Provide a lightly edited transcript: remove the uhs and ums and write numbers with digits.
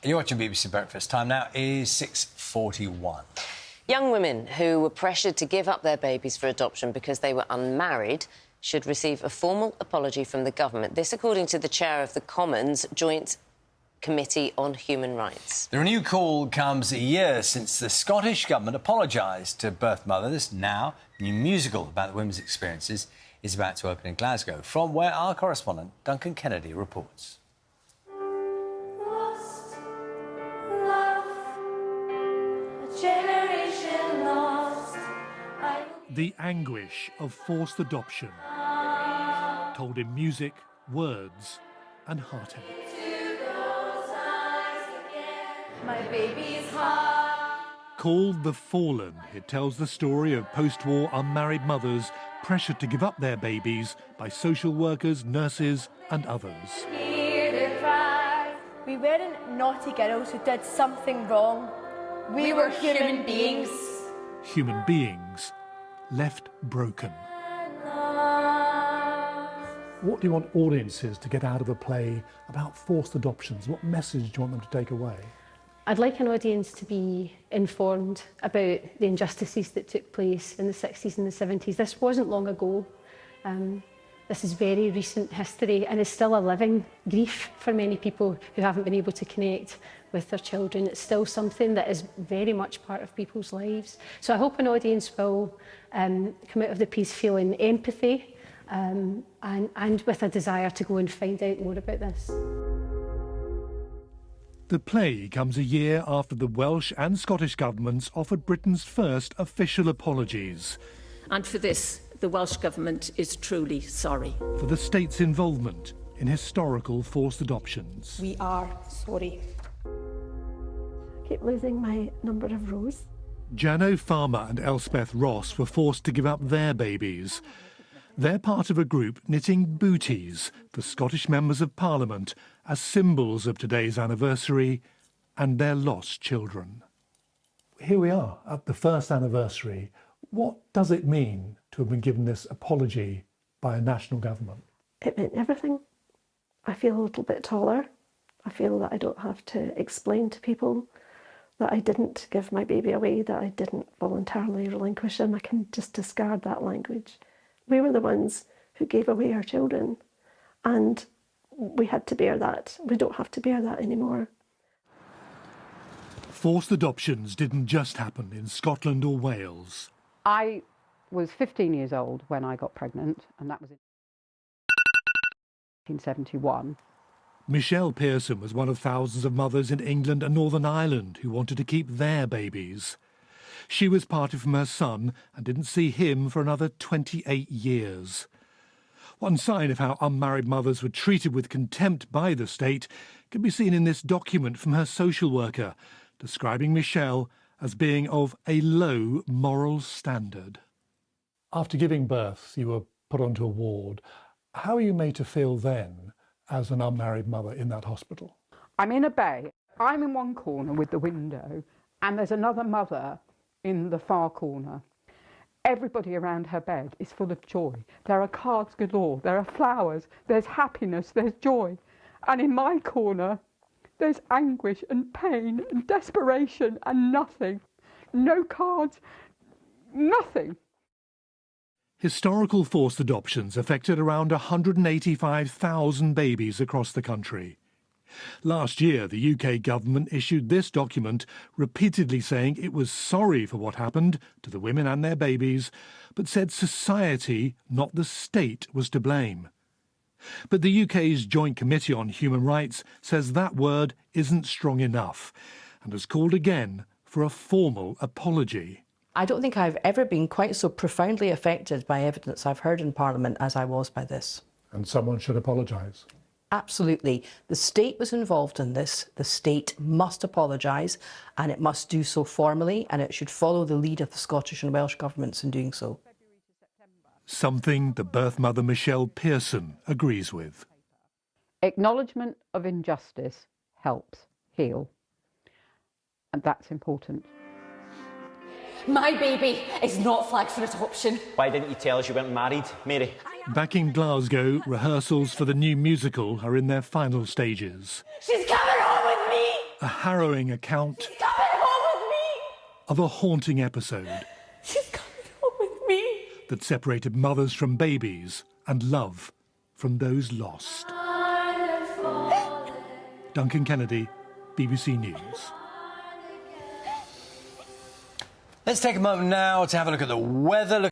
You're watching BBC Breakfast. Time now is 6:41. Young women who were pressured to give up their babies for adoption because they were unmarried should receive a formal apology from the government. This, according to the chair of the Commons Joint Committee on Human Rights. The renewed call comes a year since the Scottish Government apologised to birth mothers. Now, a new musical about the women's experiences is about to open in Glasgow, from where our correspondent Duncan Kennedy reports. The anguish of forced adoption, told in music, words and heartache. My baby's heart. Called The Fallen, it tells the story of post-war unmarried mothers pressured to give up their babies by social workers, nurses and others. We weren't naughty girls who did something wrong. We were human beings. Human beings left broken. What do you want audiences to get out of the play about forced adoptions? What message do you want them to take away? I'd like an audience to be informed about the injustices that took place in the 60s and the 70s. This wasn't long ago. This is very recent history and is still a living grief for many people who haven't been able to connect with their children. It's still something that is very much part of people's lives. So I hope an audience will come out of the piece feeling empathy and with a desire to go and find out more about this. The play comes a year after the Welsh and Scottish governments offered Britain's first official apologies. And for this, the Welsh Government is truly sorry. For the state's involvement in historical forced adoptions. We are sorry. I keep losing my number of rows. Jano Farmer and Elspeth Ross were forced to give up their babies. They're part of a group knitting booties for Scottish members of Parliament as symbols of today's anniversary and their lost children. Here we are at the first anniversary. What does it mean to have been given this apology by a national government? It meant everything. I feel a little bit taller. I feel that I don't have to explain to people that I didn't give my baby away, that I didn't voluntarily relinquish him. I can just discard that language. We were the ones who gave away our children, and we had to bear that. We don't have to bear that anymore. Forced adoptions didn't just happen in Scotland or Wales. I was 15 years old when I got pregnant, and that was in 1971. Michelle Pearson was one of thousands of mothers in England and Northern Ireland who wanted to keep their babies. She was parted from her son and didn't see him for another 28 years. One sign of how unmarried mothers were treated with contempt by the state can be seen in this document from her social worker, describing Michelle as being of a low moral standard. After giving birth, you were put onto a ward. How are you made to feel then as an unmarried mother in that hospital? I'm in a bay. I'm in one corner with the window, and there's another mother in the far corner. Everybody around her bed is full of joy. There are cards galore, there are flowers, there's happiness, there's joy. And in my corner, there's anguish and pain and desperation and nothing. No cards, nothing. Historical forced adoptions affected around 185,000 babies across the country. Last year, the UK government issued this document repeatedly saying it was sorry for what happened to the women and their babies, but said society, not the state, was to blame. But the UK's Joint Committee on Human Rights says that word isn't strong enough and has called again for a formal apology. I don't think I've ever been quite so profoundly affected by evidence I've heard in Parliament as I was by this. And someone should apologise. Absolutely. The state was involved in this. The state must apologise, and it must do so formally, and it should follow the lead of the Scottish and Welsh governments in doing so. Something the birth mother Michelle Pearson agrees with. Acknowledgement of injustice helps heal, and that's important. My baby is not flagged for adoption. Why didn't you tell us you weren't married, Mary? Back in Glasgow, rehearsals for the new musical are in their final stages. She's coming home with me! A harrowing account She's coming home with me! of a haunting episode She's coming home with me! that separated mothers from babies and love from those lost. Duncan Kennedy, BBC News. Let's take a moment now to have a look at the weather.